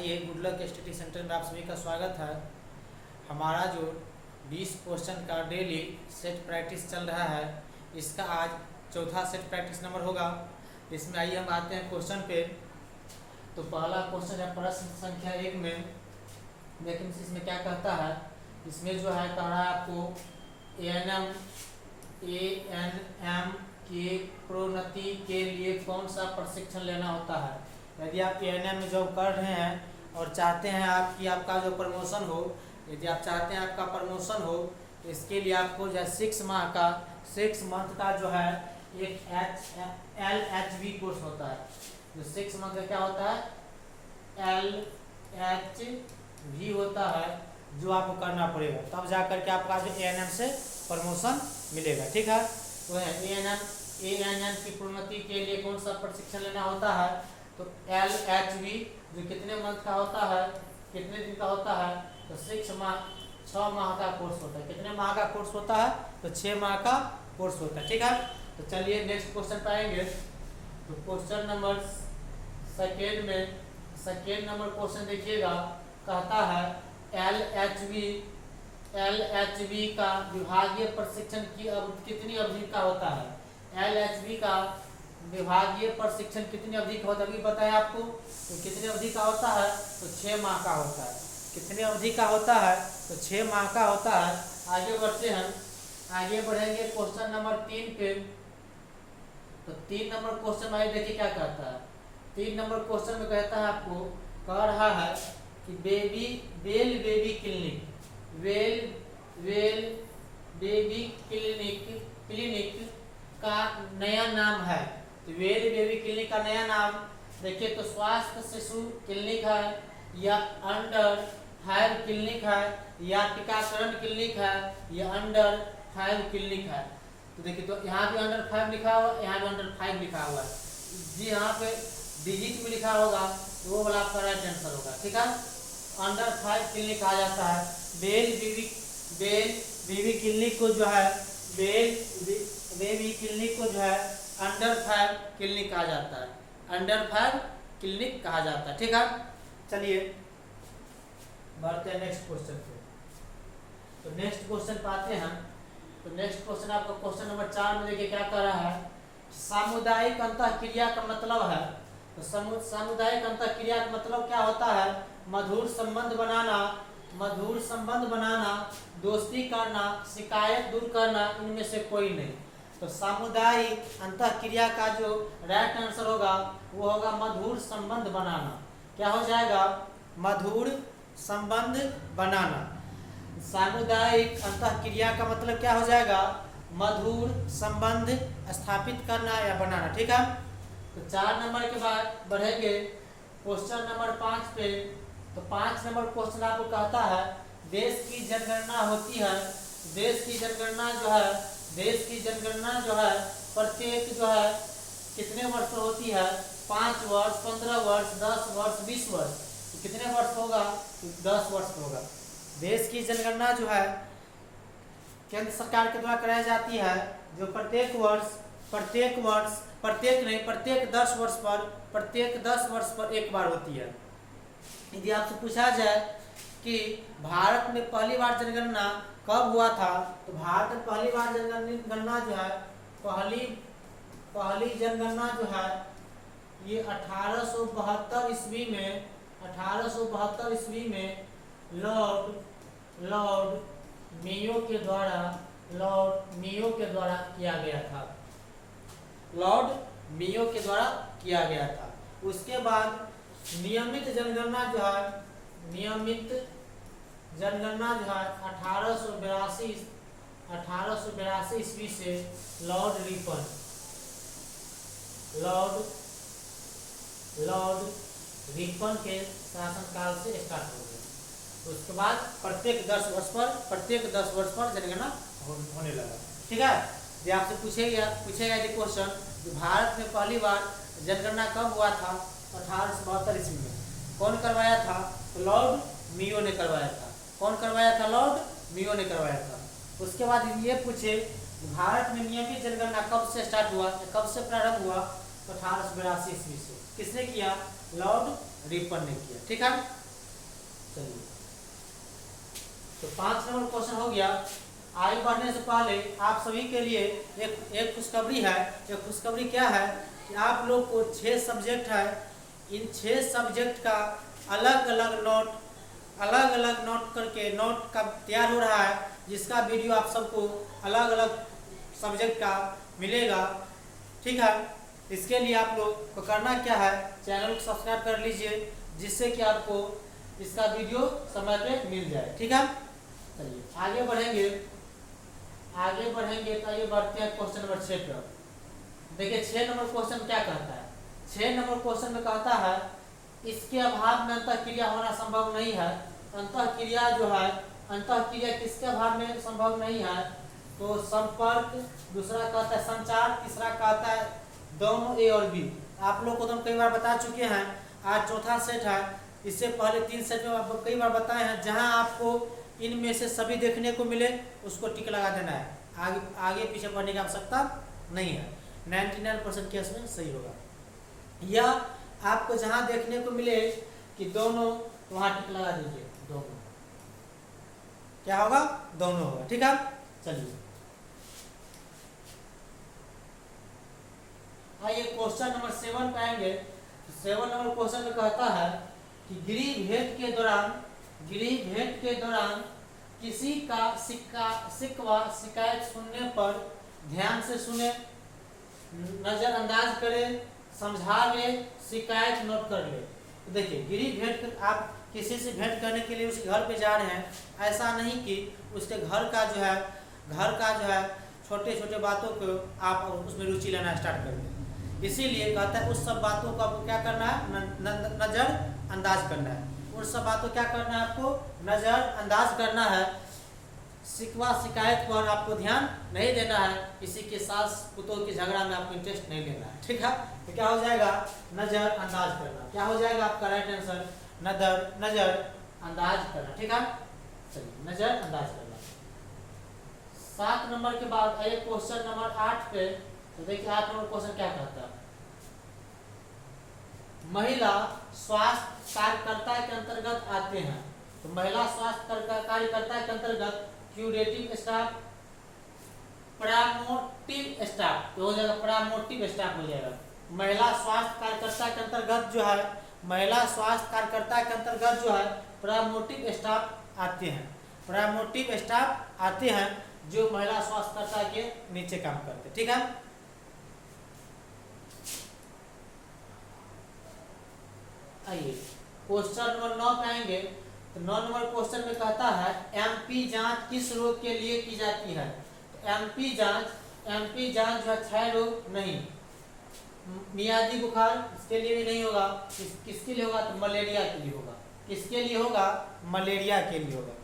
आइए good luck study centre में आप सभी का स्वागत है। हमारा जो 20 क्वेश्चन का डेली सेट प्रैक्टिस चल रहा है, इसका आज चौथा सेट प्रैक्टिस नंबर होगा। इसमें आइए हम आते हैं क्वेश्चन पे। तो पहला क्वेश्चन है प्रश्न संख्या 1 में। लेकिन इसमें क्या कहता है, इसमें जो है कह रहा है आपको एएनएम की प्रोन्नति के लिए कौन सा प्रशिक्षण लेना होता है। यदि आप एएनएम में जॉब कर रहे हैं और चाहते हैं कि आपका जो प्रमोशन हो, यदि आप चाहते हैं आपका प्रमोशन हो, इसके लिए आपको जो है 6 मंथ का जो है एक LHV कोर्स होता है। जो 6 मंथ का क्या होता है, LHV होता है, जो आपको करना पड़ेगा, तब जा करके आपका जो एएनएम से प्रमोशन मिलेगा। ठीक है, तो एएनएम की प्रोन्नति के लिए कौन सा प्रशिक्षण लेना होता है। तो LHV जो कितने मंथ का होता है, कितने दिन का होता है, तो 6 माह का कोर्स होता है। कितने माह का कोर्स होता है, तो 6 माह का कोर्स होता है। ठीक है, तो चलिए नेक्स्ट क्वेश्चन पाएंगे। तो question number second number question देखिएगा, कहता है LHV का विभागीय प्रशिक्षण की कितनी अवधि का होता है। LHV का विभागीय प्रशिक्षण कितनी अवधि का होता है, अभी बताया आपको। तो कितनी अवधि का होता है, तो 6 माह का होता है। कितनी अवधि का होता है, तो 6 माह का होता है। आगे बढ़ते हैं, आगे बढ़ेंगे क्वेश्चन नंबर 3 पे। तो 3 नंबर क्वेश्चन में देखिए क्या कहता है। 3 नंबर क्वेश्चन में कहता है, आपको कह रहा है कि बेल बेबी क्लिनिक का नया नाम है। तो वेल बेबी क्लिनिक का नया नाम देखिए, तो स्वास्थ्य शिशु क्लिनिक है, या अंडर 5 क्लिनिक है, या टीकाकरण क्लिनिक है, या अंडर 5 क्लिनिक है। तो देखिए, तो यहाँ भी अंडर 5 लिखा हुआ, यहाँ भी अंडर 5 लिखा हुआ है जी। यहाँ पे डिजिट में लिखा होगा तो वो वाला आपका राइट आंसर होगा। ठीक है, अंडर 5 क्लिनिक कहा जाता है। बेल बेबी क्लिनिक को जो है बेबी क्लिनिक को जो है अंडर 5 क्लिनिक कहा जाता है। अंडर 5 क्लिनिक कहा जाता है। ठीक है, चलिए बढ़ते हैं नेक्स्ट क्वेश्चन पे। तो नेक्स्ट क्वेश्चन पाते हैं। तो नेक्स्ट क्वेश्चन आपका क्वेश्चन नंबर 4 में देखिए क्या कर रहा है। सामुदायिक अंतःक्रिया का मतलब है। तो सामुदायिक अंतःक्रिया का मतलब क्या होता है, मधुर संबंध बनाना, दोस्ती करना, शिकायत दूर करना, इनमें से कोई नहीं। तो सामुदायिक अंतःक्रिया का जो राइट आंसर होगा वो होगा मधुर संबंध बनाना। क्या हो जाएगा, मधुर संबंध बनाना। सामुदायिक अंतःक्रिया का मतलब क्या हो जाएगा, मधुर संबंध स्थापित करना या बनाना। ठीक है, तो 4 नंबर के बाद बढ़ेंगे क्वेश्चन नंबर 5 पे। तो 5 नंबर क्वेश्चन आपको कहता है, देश की जनगणना होती है। देश की जनगणना जो है प्रत्येक जो है कितने वर्ष पर होती है, 5 वर्ष, 15 वर्ष, 10 वर्ष, 20 वर्ष। तो कितने वर्ष होगा, तो 10 वर्ष पर होगा। देश की जनगणना जो है केंद्र सरकार के द्वारा कराई जाती है, जो प्रत्येक 10 वर्ष पर एक बार होती है। यदि आपसे पूछा जाए कि भारत में पहली बार जनगणना कब हुआ था, तो भारत में पहली बार जनगणना जो है पहली जनगणना जो है ये 1872 ईस्वी में लॉर्ड मेयो के द्वारा किया गया था। लॉर्ड मेयो के द्वारा किया गया था। उसके बाद नियमित जनगणना जो है 1882 ईस्वी से लॉर्ड रिपन के शासनकाल से स्टार्ट हो गया। उसके बाद प्रत्येक 10 वर्ष पर जनगणना होने लगा। ठीक है, ये आपसे पूछेगा यदि क्वेश्चन, भारत में पहली बार जनगणना कब हुआ था, 1872 ईस्वी में। कौन करवाया था, तो लॉर्ड मेयो ने करवाया था। कौन करवाया था, लॉर्ड मेयो ने करवाया था। उसके बाद ये पूछे, भारत में नियमित जनगणना कब से स्टार्ट हुआ, कब से प्रारंभ हुआ, तो 1882 ईस्वी से। किसने किया, लॉर्ड रिपन ने किया। ठीक है, चलिए तो 5 नंबर क्वेश्चन हो गया। आगे बढ़ने से पहले आप सभी के लिए एक खुशखबरी है। ये खुशखबरी क्या है कि आप लोग को 6 सब्जेक्ट है, इन 6 सब्जेक्ट का अलग अलग नोट करके नोट का तैयार हो रहा है, जिसका वीडियो आप सबको अलग अलग सब्जेक्ट का मिलेगा। ठीक है, इसके लिए आप लोग को करना क्या है, चैनल को सब्सक्राइब कर लीजिए, जिससे कि आपको इसका वीडियो समय पे मिल जाए। ठीक है, चलिए आगे बढ़ेंगे तो आइए बढ़ते हैं क्वेश्चन नंबर 6 पर। देखिए 6 नंबर क्वेश्चन क्या कहता है। 6 नंबर क्वेश्चन में कहता है इसके अभाव में अंतःक्रिया होना संभव नहीं है। अंतःक्रिया जो है, अंतःक्रिया किसके अभाव में संभव नहीं है, तो संपर्क, दूसरा कहता है संचार, तीसरा कहता है दोनों ए और बी। आप लोग को तो हम कई बार बता चुके हैं, आज चौथा सेट है। इससे पहले 3 सेट में आपको कई बार बताए हैं। जहां आपको इनमें से सभी देखने को मिले उसको टिक लगा देना है, आगे पीछे बढ़ने की आवश्यकता नहीं है। 99% केस में सही होगा। या आपको जहां देखने को मिले कि दोनों, वहां टिक लगा दीजिए, दोनों। क्या होगा, दोनों होगा। ठीक है, चलिए आइए क्वेश्चन नंबर 7 पे आएंगे। 7 नंबर क्वेश्चन में कहता है कि गृह भेंट के दौरान किसी का शिकायत सुनने पर ध्यान से सुने, नजरअंदाज करे, समझा ले, शिकायत नोट कर ले। तो देखिए गृह भेंट, आप किसी से भेंट करने के लिए उसके घर पे जा रहे हैं, ऐसा नहीं कि उसके घर का जो है छोटे छोटे बातों को आप उसमें रुचि लेना स्टार्ट कर दें। इसीलिए कहता है उस सब बातों को आपको क्या करना है, नजरअंदाज करना है। उन सब बातों क्या करना है, आपको नजरअंदाज करना है। शिकायत पर आपको ध्यान नहीं देना है, किसी के सास पुतों के झगड़ा में आपको इंटरेस्ट नहीं लेना है। ठीक है, तो क्या हो जाएगा, नजरअंदाज करना। क्या हो जाएगा आपका राइट आंसर, नजरअंदाज करना। ठीक है, चलिए नजरअंदाज करना। 7 नंबर के बाद आइए क्वेश्चन नंबर 8 पे। तो देखिए 8 नंबर क्वेश्चन क्या कहता है, महिला स्वास्थ्य कार्यकर्ता के अंतर्गत आते हैं। तो महिला स्वास्थ्य कार्यकर्ता के अंतर्गत क्यूरेटिव स्टाफ, प्रमोटिव स्टाफ, तो हो जाएगा प्रमोटिव स्टाफ हो जाएगा। महिला स्वास्थ्य कार्यकर्ता के अंतर्गत जो है, महिला स्वास्थ्य कार्यकर्ता के अंतर्गत जो है प्रमोटिव स्टाफ आते हैं। प्रमोटिव स्टाफ आते हैं जो महिला स्वास्थ्यकर्ता के नीचे काम करते हैं। ठीक है, आइए क्वेश्चन नंबर 9 पे आएंगे। तो 9 नंबर क्वेश्चन में कहता है एमपी जांच किस रोग के लिए की जाती है। तो एमपी जांच जो है क्षय रोग नहीं, मियादी बुखार इसके लिए भी नहीं होगा। किसके लिए होगा, तो मलेरिया के लिए होगा। किसके लिए होगा, मलेरिया के लिए होगा।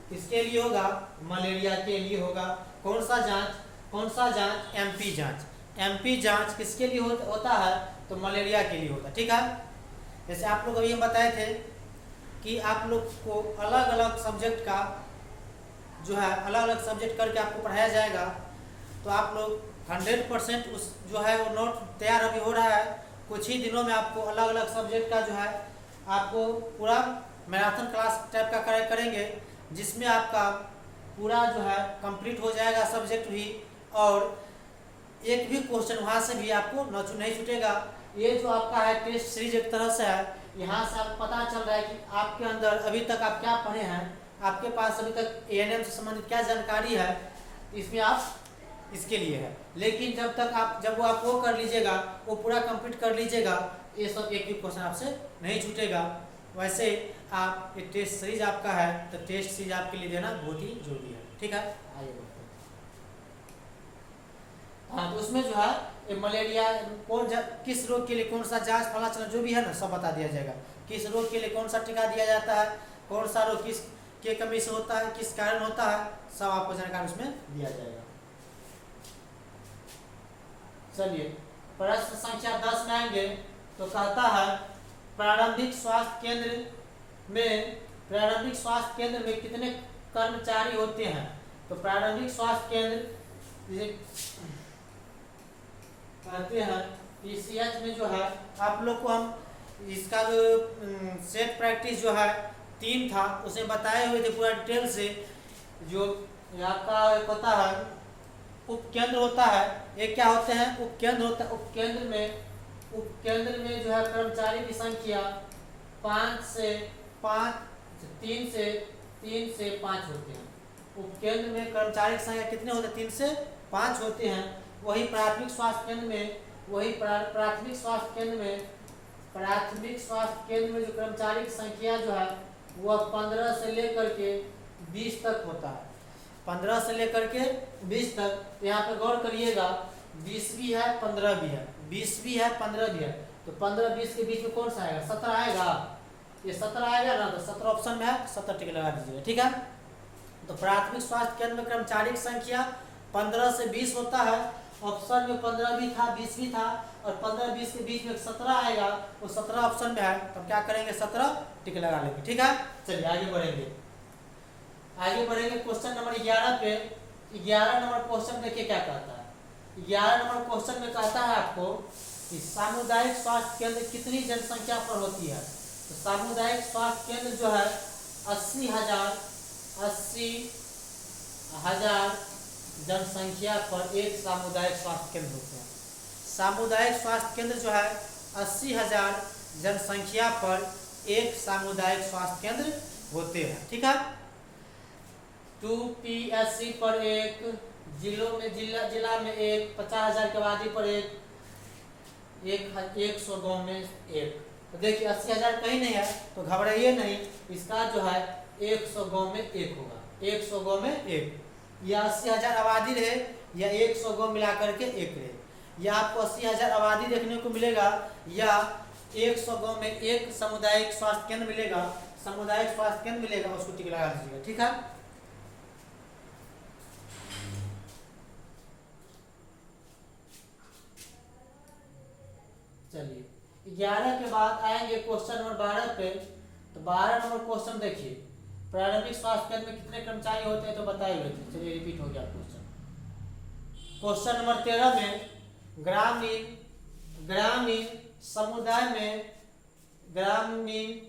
किसके लिए होगा, मलेरिया के लिए होगा। कौन सा जांच, एमपी जांच। एमपी जांच किसके लिए होता है, तो मलेरिया के लिए होता है। ठीक है, जैसे आप लोग अभी हम बताए थे कि आप लोग को अलग अलग सब्जेक्ट का जो है, अलग अलग सब्जेक्ट करके आपको पढ़ाया जाएगा। तो आप लोग 100% उस जो है वो नोट तैयार अभी हो रहा है। कुछ ही दिनों में आपको अलग अलग सब्जेक्ट का जो है आपको पूरा मैराथन क्लास टाइप का करेंगे, जिसमें आपका पूरा जो है कंप्लीट हो जाएगा सब्जेक्ट भी, और एक भी क्वेश्चन वहाँ से भी आपको नहीं छूटेगा। ये जो आपका है टेस्ट सीरीज एक तरह से है, यहाँ से आपको पता चल रहा है कि आपके अंदर अभी तक आप क्या पढ़े हैं, आपके पास अभी तक एएनएम से संबंधित क्या जानकारी है, इसमें आप इसके लिए है। लेकिन जब आप वो कर लीजिएगा, वो पूरा कंप्लीट कर लीजिएगा, ये सब एक भी क्वेश्चन आपसे नहीं छूटेगा। वैसे आप ये टेस्ट सीरीज आपका है, तो टेस्ट सीरीज आपके लिए देना बहुत ही जरूरी है। ठीक है, आइए हाँ, तो उसमें जो है ये मलेरिया किस रोग के लिए कौन सा जांच फला चला जो भी है ना, सब बता दिया जाएगा। किस रोग के लिए कौन सा टीका दिया जाता है, कौन सा रोग किस के कमी से होता है, किस कारण होता है, सब आपको जानकारी उसमें दिया जाएगा। चलिए प्रश्न संख्या 10 में आएंगे। तो कहता है प्रारंभिक स्वास्थ्य केंद्र में कितने कर्मचारी होते हैं। तो प्रारंभिक स्वास्थ्य केंद्र कहते हैं पीसीएच में जो है, आप लोग को हम इसका जो सेट प्रैक्टिस जो है 3 था, उसे बताए हुए थे पूरा डिटेल से। जो आपका पता है उपकेंद्र होता है, एक क्या होते हैं उपकेंद्र होता है। उपकेंद्र में जो है कर्मचारी की संख्या 5 से 5 3 से 5 होते हैं। उपकेंद्र में कर्मचारी की संख्या कितने होते हैं? 3 से 5 होते हैं। वही प्राथमिक स्वास्थ्य केंद्र में जो कर्मचारी की संख्या जो है वह 15 से लेकर के 20 तक होता है। 15 से लेकर के 20 तक। तो यहाँ पे गौर करिएगा, 20 भी है 15 भी है, 20 भी है 15 भी है। तो 15-20 के बीच में कौन सा आएगा? 17 आएगा। ये 17 आएगा ना, तो 17 ऑप्शन में है, 17 टिक लगा दीजिएगा। ठीक है। तो प्राथमिक स्वास्थ्य केंद्र में कर्मचारी की संख्या 15 से 20 होता है। ऑप्शन में 15 भी था, 20 भी था, और 15-20 के बीच में 17 आएगा। वो 17 ऑप्शन में है, तो हम क्या करेंगे? 17 टिक लगा लेंगे। ठीक है। चलिए आगे बढ़ेंगे। क्वेश्चन नंबर 11 पे। 11 नंबर क्वेश्चन देखिए क्या कहता है। 11 नंबर क्वेश्चन में कहता है आपको कि सामुदायिक स्वास्थ्य केंद्र कितनी जनसंख्या पर होती है? तो सामुदायिक स्वास्थ्य केंद्र जो है 80,000 जनसंख्या पर एक सामुदायिक स्वास्थ्य केंद्र होते हैं। सामुदायिक स्वास्थ्य केंद्र जो है 80,000 जनसंख्या पर एक सामुदायिक स्वास्थ्य केंद्र होते हैं। ठीक है। 2 PSC पर एक, जिला में एक, 50,000 की आबादी पर एक, 100 गाँव में एक। तो देखिए 80,000 कहीं नहीं है, तो घबराइए नहीं। इसका जो है 100 गाँव में एक होगा। 100 गाँव में एक, या 80,000 आबादी रहे या 100 गाँव मिला करके एक रहे, या आपको 80,000 आबादी देखने को मिलेगा या 100 गाँव में एक सामुदायिक स्वास्थ्य केंद्र मिलेगा। सामुदायिक स्वास्थ्य केंद्र मिलेगा, उसको टिक लगा दीजिएगा। ठीक है। चलिए 11 के बाद आएंगे क्वेश्चन नंबर 12 पे। तो 12 नंबर क्वेश्चन देखिए, प्रारंभिक स्वास्थ्य केंद्र में कितने कर्मचारी होते हैं? तो बताए हुए थे। चलिए रिपीट हो गया क्वेश्चन। क्वेश्चन नंबर 13 में ग्रामीण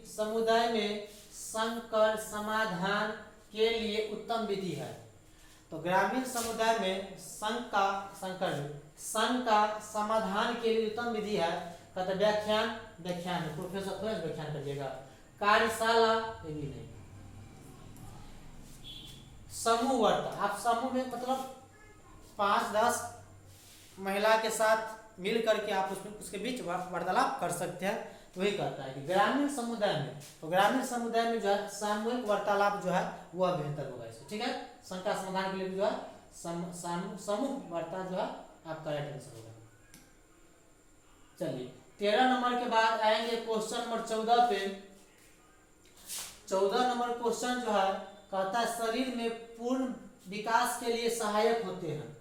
समुदाय में संकर समाधान के लिए उत्तम विधि है। तो ग्रामीण समुदाय में संघ का समाधान के लिए उत्तम विधि है। कहते व्याख्यान प्रोफेसर थोड़ा व्याख्यान करिएगा। कार्यशाला, ये भी नहीं। समूह वार्ता, आप समूह में मतलब 5-10 महिला के साथ मिल करके आप उसके बीच वार्तालाप कर सकते हैं। तो वही कहता है कि ग्रामीण समुदाय में जो है सामूहिक वार्तालाप जो है वह बेहतर होगा इससे। ठीक है। संघ का समाधान के लिए जो है समूह वार्ता जो है आपका राइट आंसर होगा। चलिए 13 नंबर के बाद आएंगे क्वेश्चन नंबर 14 पे। 14 नंबर क्वेश्चन जो है कहता है शरीर में पूर्ण विकास के लिए सहायक होते हैं।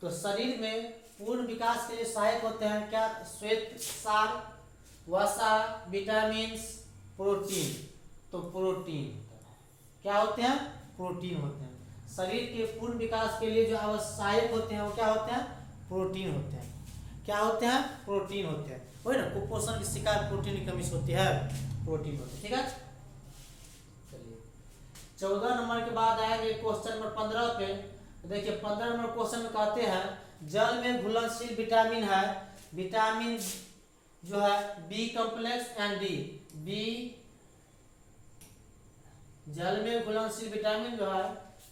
तो शरीर में पूर्ण विकास के लिए सहायक होते हैं क्या? श्वेत सार, वसा, विटामिन, प्रोटीन। तो प्रोटीन क्या होते हैं? प्रोटीन होते हैं। शरीर के पूर्ण विकास के लिए जो आवश्यक होते हैं वो क्या होते हैं? प्रोटीन होते हैं। क्या होते हैं? प्रोटीन होते हैं। वही ना, कुपोषण की शिकार प्रोटीन की कमी से होती है, प्रोटीन होते हैं। ठीक है। चलिए 14 नंबर के बाद आएंगे क्वेश्चन नंबर 15 पे। देखिए 15 नंबर क्वेश्चन में कहते हैं जल में घुलनशील विटामिन है। विटामिन जो है बी कॉम्प्लेक्स एंड डी। जल में घुलनशील विटामिन जो है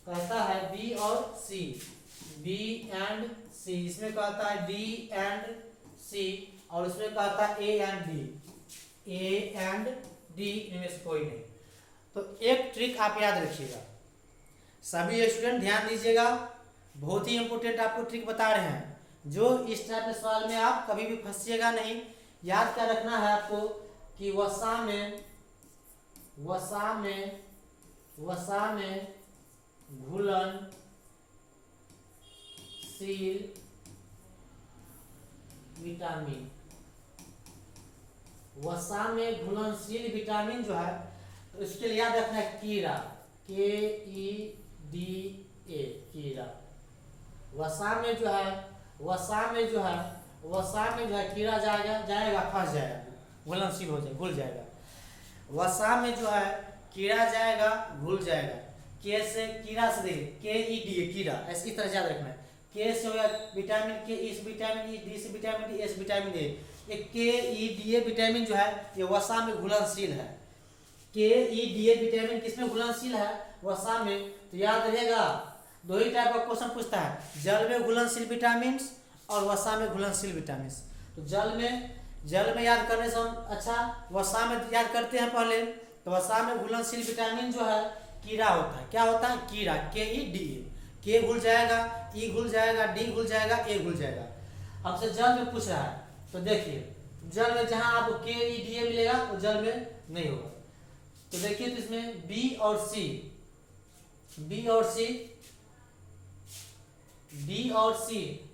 कहता है बी और सी, बी एंड सी। इसमें कहता है डी एंड सी, और इसमें कहता है ए एंड डी, इनमें से कोई नहीं। तो एक ट्रिक आप याद रखिएगा, सभी स्टूडेंट ध्यान दीजिएगा, बहुत ही इंपोर्टेंट आपको ट्रिक बता रहे हैं, जो इस टाइप के सवाल में आप कभी भी फंसिएगा नहीं। याद क्या रखना है आपको कि वसा में घुलनशील विटामिन, वसा में घुलनशील विटामिन जो है, तो इसके लिए याद रखना है कीड़ा, KEDA, कीड़ा। वसा में जो है कीड़ा जाएगा फंस जाएगा, घुलनशील हो जाएगा, घुल जाएगा। वसा में जो है कीड़ा जाएगा, घुल जाएगा। के से कीड़ा से देखिए KEDA कीड़ा, ऐसी तरह याद रखना है। के से हो गया विटामिन के, इस विटामिन ई, डी से vitamin D, S vitamin A. ये KEDA विटामिन जो है ये वसा में घुलनशील है। KEDA विटामिन किसमें घुलनशील है? वसा में। तो याद रहेगा, दो ही टाइप का क्वेश्चन पूछता है, जल में घुलनशील विटामिन और वसा में घुलनशील विटामिन। तो जल में याद करने से हम अच्छा वसा में याद करते हैं पहले। तो वसा में घुलनशील विटामिन जो है कीड़ा होता है। क्या होता है? कीड़ा। KEDA, के घुल जाएगा, ई घुल जाएगा, डी घुल जाएगा, ए घुल जाएगा। हमसे जल में पूछ रहा है, तो देखिए जल में जहां आपको KEDA मिलेगा वो जल में नहीं होगा। तो देखिए तो इसमें बी और सी, तो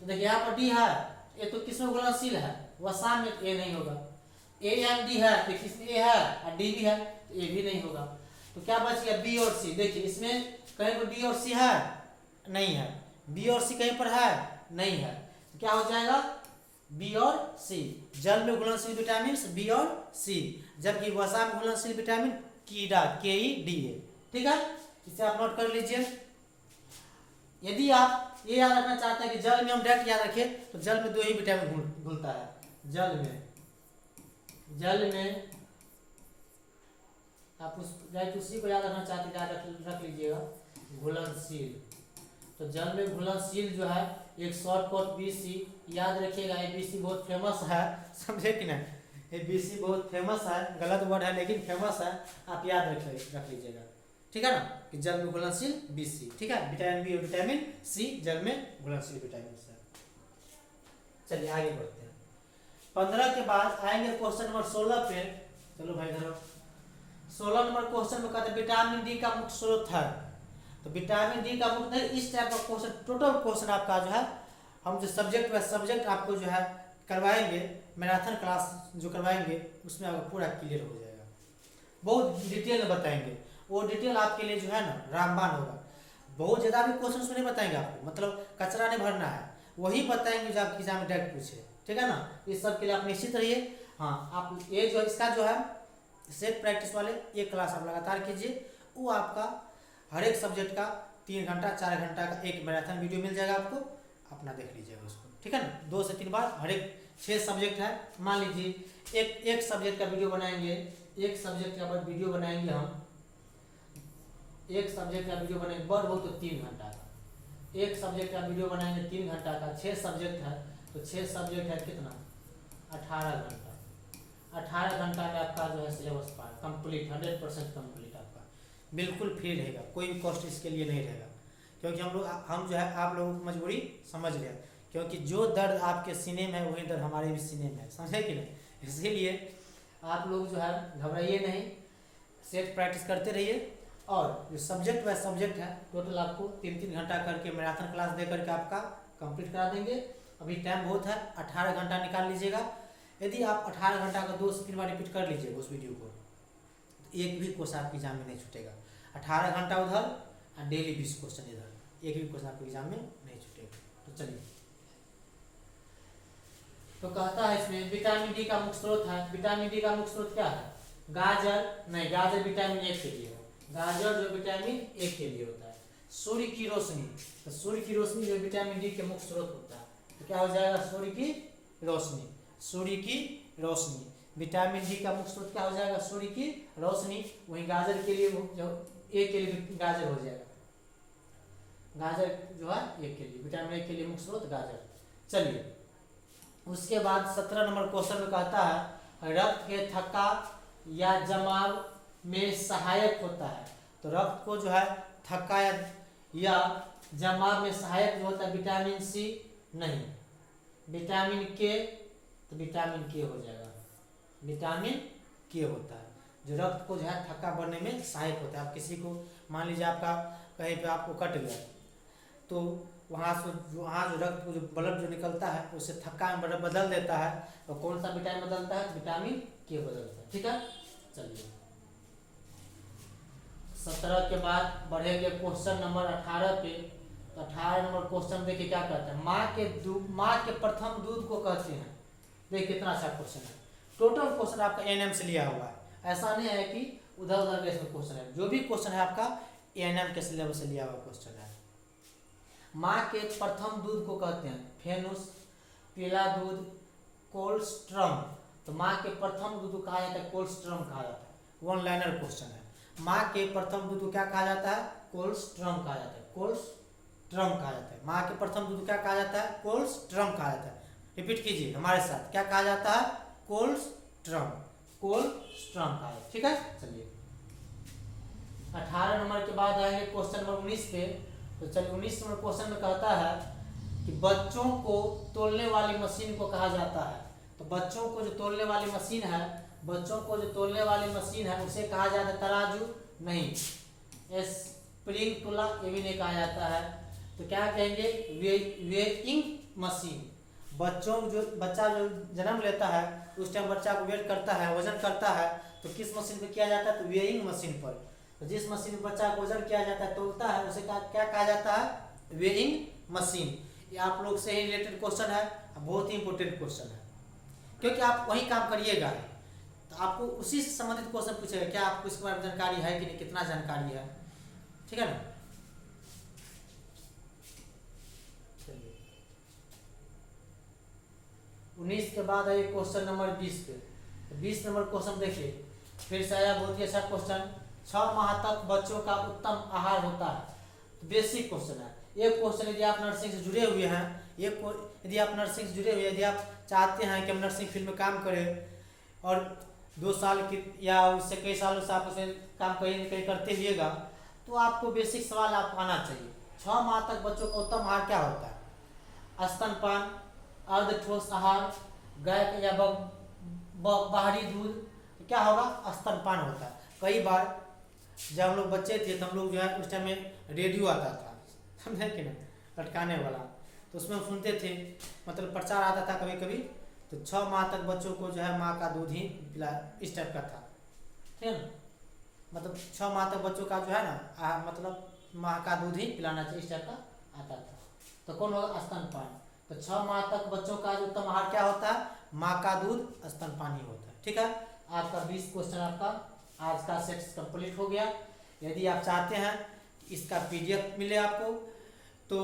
देखिए यहाँ पर डी है, ये तो किसमें घुलनशील है? वसा में। ए नहीं होगा। ए एंड डी है, तो किसमें ए है और डी भी है, तो ए भी नहीं होगा। तो क्या बच गया? बी और सी। देखिए इसमें कहीं पर बी और सी है? नहीं है। बी और सी कहीं पर है? नहीं है। तो क्या हो जाएगा? बी और सी। जल में घुलनशील विटामिन बी और सी, जबकि वसा में घुलनशील विटामिन कीड़ा, KEDA। ठीक है, इसे आप नोट कर लीजिए। यदि आप ये याद रखना चाहते हैं कि जल में हम डायरेक्ट याद रखें, तो जल में दो ही विटामिन घुलता है। जल में आप उसी को याद रखना चाहते हैं, रख लीजिएगा घुलनशील। तो जल में घुलनशील जो है एक शॉर्टकट BC याद रखिएगा। ABC बहुत फेमस है, समझे कि नहीं? ABC बहुत फेमस है, गलत वर्ड है लेकिन फेमस है, आप याद रख लीजिएगा। ठीक है ना, कि जल में घुलनशील BC। ठीक है, विटामिन बी और विटामिन सी जल में घुलनशील विटामिन है। चलिए आगे बढ़ते हैं। 15 के बाद आएंगे क्वेश्चन नंबर 16 पे। चलो भाई धरो, 16 नंबर क्वेश्चन में कहते हैं विटामिन डी का मुख्य स्रोत है। तो विटामिन डी का मुख्य, इस टाइप का क्वेश्चन, टोटल क्वेश्चन आपका जो है, हम जो सब्जेक्ट आपको जो है करवाएंगे, मैराथन क्लास जो करवाएंगे उसमें आपको पूरा क्लियर हो जाएगा। बहुत डिटेल में बताएंगे, वो डिटेल आपके लिए जो है ना रामबाण होगा। बहुत ज़्यादा भी क्वेश्चन नहीं बताएंगे आपको, मतलब कचरा नहीं भरना है, वही बताएंगे जो आपके एग्जाम में डायरेक्ट पूछे। ठीक है ना, इस सब के लिए आप निश्चित रहिए। हाँ, आप ये जो इसका जो है सेट प्रैक्टिस वाले एक क्लास आप लगातार कीजिए, वो आपका हर एक सब्जेक्ट का 3 घंटा 4 घंटा का एक मैराथन वीडियो मिल जाएगा आपको, अपना देख लीजिएगा उसको। ठीक है ना, 2 से 3 बार हर एक 6 सब्जेक्ट है, मान लीजिए एक सब्जेक्ट का वीडियो बनाएंगे, एक सब्जेक्ट का वीडियो बनाएंगे हम, एक सब्जेक्ट का वीडियो बनाएंगे बड़ बहुत तो 3 घंटा का, एक सब्जेक्ट का वीडियो बनाएंगे 3 घंटा का। 6 सब्जेक्ट है तो 6 सब्जेक्ट है कितना? 18 घंटा। 18 घंटा में आपका जो है सिलेबस पार कंप्लीट, 100% कंप्लीट आपका बिल्कुल फ्री रहेगा, कोई भी कॉस्ट इसके लिए नहीं रहेगा। क्योंकि हम जो है आप लोगों की मजबूरी समझ रहे हैं, क्योंकि जो दर्द आपके सीने में है वही दर्द हमारे भी सीने में है, समझे कि नहीं? इसीलिए आप लोग जो है घबराइए नहीं, सेट प्रैक्टिस करते रहिए। और जो सब्जेक्ट बाय सब्जेक्ट है टोटल आपको 3-3 घंटा करके मैराथन क्लास दे करके आपका कंप्लीट करा देंगे। अभी टाइम बहुत है, 18 घंटा निकाल लीजिएगा। यदि आप 18 घंटा का 2 से 3 बार रिपीट कर लीजिएगा उस वीडियो को, तो एक भी क्वेश्चन आपके एग्जाम में नहीं छूटेगा। 18 घंटा उधर और डेली 20 क्वेश्चन इधर, एक भी क्वेश्चन आपके एग्जाम में नहीं छूटेगा। तो चलिए, तो कहता है इसमें विटामिन डी का मुख्य स्रोत है। विटामिन डी का मुख्य स्रोत क्या है? गाजर नहीं, गाजर विटामिन ए के लिए है, गाजर जो विटामिन ए के लिए होता है। सूर्य की रोशनी, तो सूर्य की रोशनी जो विटामिन डी के मुख्य स्रोत होता है, तो क्या हो जाएगा? सूर्य की रोशनी। सूर्य की रोशनी, विटामिन डी का मुख्य स्रोत क्या हो जाएगा? सूर्य की रोशनी। वहीं गाजर के लिए जो ए के लिए गाजर हो जाएगा, गाजर जो है ए के लिए, विटामिन ए के लिए मुख्य स्रोत गाजर। चलिए, उसके बाद 17 नंबर क्वेश्चन में कहता है रक्त के थक्का या जमाव में सहायक होता है। तो रक्त को जो है थक्का या जमाव में सहायक जो होता है विटामिन सी नहीं, विटामिन के, तो विटामिन के हो जाएगा, विटामिन के होता है जो रक्त को जो है थक्का बनने में सहायक होता है। आप किसी को मान लीजिए आपका कहीं पे आपको कट गया, तो वहाँ जो रक्त को जो ब्लड जो निकलता है उससे थक्का में बदल देता है, तो कौन सा विटामिन बदलता है? विटामिन के बदलता है। ठीक है, चलिए 17 के बाद बढ़ेंगे क्वेश्चन नंबर 18 पे। तो 18 नंबर क्वेश्चन देखिए क्या कहते हैं, माँ के प्रथम दूध को कहते हैं। देखिए कितना अच्छा क्वेश्चन है, टोटल क्वेश्चन आपका एएनएम से लिया हुआ है, ऐसा नहीं है कि उधर उधर के इसमें क्वेश्चन है, जो भी क्वेश्चन है आपका एएनएम के सिलेबस से लिया हुआ क्वेश्चन है। माँ के प्रथम दूध को कहते हैं फेनुस, पीला दूध कोल्स्ट्रम। तो माँ के प्रथम दूध को कहा जाता है कोल्स्ट्रम कहा जाता है, वन लाइनर क्वेश्चन है। माँ के प्रथम दूध को क्या कहा जाता है? कोल्स्ट्रम कहा जाता है, कोल्स्ट्रम कहा जाता है। माँ के प्रथम दूध को क्या कहा जाता है? कोल्स्ट्रम कहा जाता है। रिपीट कीजिए हमारे साथ, क्या कहा जाता है? कोल्स्ट्रम, कोल्स्ट्रम कहा जाता है। ठीक है, चलिए 18 नंबर के बाद आएंगे क्वेश्चन नंबर 19 पे। तो चलिए 19 नंबर क्वेश्चन में कहता है कि बच्चों को तोलने वाली मशीन को कहा जाता है। तो बच्चों को जो तोलने वाली मशीन है, बच्चों को जो तोलने वाली मशीन है उसे कहा जाता है तराजू नहीं, स्प्रिंग तुला ये भी नहीं कहा जाता है। तो क्या कहेंगे? Weighing machine. बच्चा जो जन्म लेता है उस टाइम बच्चा को वेट करता है, वजन करता है, तो किस मशीन पे किया जाता है? तो वेइंग मशीन पर। तो जिस मशीन में बच्चा को वजन किया जाता है, तोलता है, उसे क्या कहा जाता है? Weighing machine. ये आप लोग से ही रिलेटेड क्वेश्चन है, बहुत ही इंपॉर्टेंट क्वेश्चन है, क्योंकि आप वही काम करिएगा तो आपको उसी से संबंधित क्वेश्चन पूछेगा, क्या आपको इसके बारे में जानकारी है कि नहीं, कितना जानकारी है। ठीक है ना। चलिए 19 के बाद है क्वेश्चन नंबर 20 पे। तो 20 नंबर क्वेश्चन देखिए, फिर से आया बहुत ही अच्छा क्वेश्चन। 6 माह तक बच्चों का उत्तम आहार होता है। तो बेसिक क्वेश्चन है ये क्वेश्चन। यदि आप नर्सिंग से जुड़े हुए हैं, यदि आप नर्सिंग से जुड़े हुए, यदि आप चाहते हैं कि हम नर्सिंग फील्ड में काम करें और 2 साल की या उससे कई सालों से आप उसे काम कहीं करते हुएगा, तो आपको बेसिक सवाल आपको आना चाहिए। 6 माह तक बच्चों का उत्तम आहार क्या होता है? स्तनपान, अर्ध ठोस आहार, गाय या बाहरी दूध। तो क्या होगा? स्तनपान होता है। कई बार जब हम लोग बच्चे थे तो हम लोग जो है उस टाइम में रेडियो आता था, समझे कि नहीं, लटकाने वाला, तो उसमें हम सुनते थे, मतलब प्रचार आता था कभी कभी। तो 6 माह तक बच्चों को जो है माँ का दूध ही पिला, इस टाइप का था। ठीक है ना, मतलब 6 माह तक बच्चों का जो है ना मतलब माँ का दूध ही पिलाना चाहिए, इस टाइप का आता था। तो कौन होगा? स्तनपान। तो 6 माह तक बच्चों का जो उत्तम आहार क्या होता है? माँ का दूध, स्तनपान ही होता है। ठीक है, आपका 20 क्वेश्चन आपका आज का सेट कंप्लीट हो गया। यदि आप चाहते हैं इसका PDF मिले आपको, तो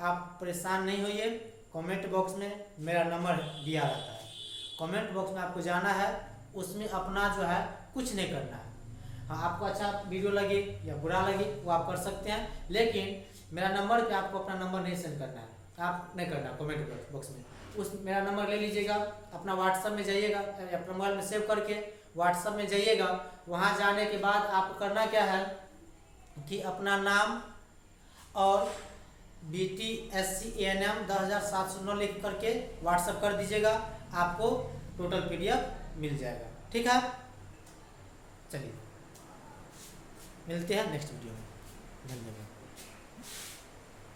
आप परेशान नहीं होइए, कमेंट बॉक्स में मेरा नंबर दिया रहता है। कमेंट बॉक्स में आपको जाना है, उसमें अपना जो है कुछ नहीं करना है। हाँ, आपको अच्छा वीडियो लगे या बुरा लगे वो आप कर सकते हैं, लेकिन मेरा नंबर पे आपको अपना नंबर नहीं सेंड करना है, आप नहीं करना। कमेंट बॉक्स में उस मेरा नंबर ले लीजिएगा, अपना व्हाट्सएप में जाइएगा, अपना मोबाइल में सेव करके व्हाट्सएप में जाइएगा। वहाँ जाने के बाद आपको करना क्या है कि अपना नाम और BTSC ANM 10709 लिख करके व्हाट्सएप कर दीजिएगा, आपको टोटल PDF मिल जाएगा। ठीक है, चलिए मिलते हैं नेक्स्ट वीडियो में। धन्यवाद।